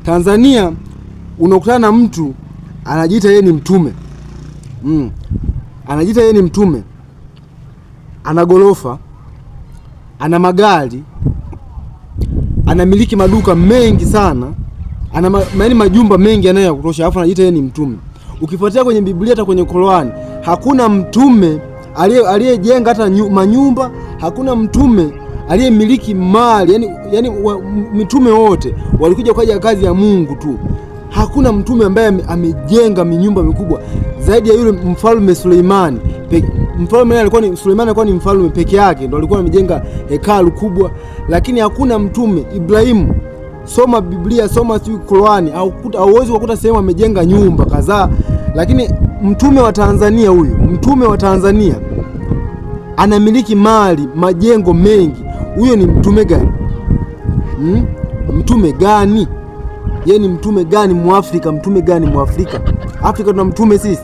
Tanzania unakutana na mtu anajiita yeye ni mtume. Anajiita yeye ni mtume. Ana gorofa, ana magari, anamiliki maduka mengi sana, ana majumba mengi anayo ya kutosha, alafu anajiita yeye ni mtume. Ukifuatia kwenye Biblia hata kwenye Qur'an, hakuna mtume aliyejenga hata manyumba, hakuna mtume aliyemiliki mali. Yani mitume wote walikuja kwa ajili ya kazi ya Mungu tu. Hakuna mtume ambaye amejenga minyumba mikubwa zaidi ya yule mfalme Suleimani. Suleimani alikuwa ni mfalme peke yake, ndio alikuwa amejenga hekalu kubwa, lakini hakuna mtume. Ibrahimu, soma Biblia, soma Qur'ani, hauwezi kukuta sehemu amejenga nyumba kadhaa. Lakini mtume wa Tanzania mtume wa Tanzania anamiliki mali, majengo mengi. Huyo ni mtume gani? Mtume gani? Yeye ni mtume gani Muafrika? Mtume gani Muafrika? Afrika tuna mtume sisi?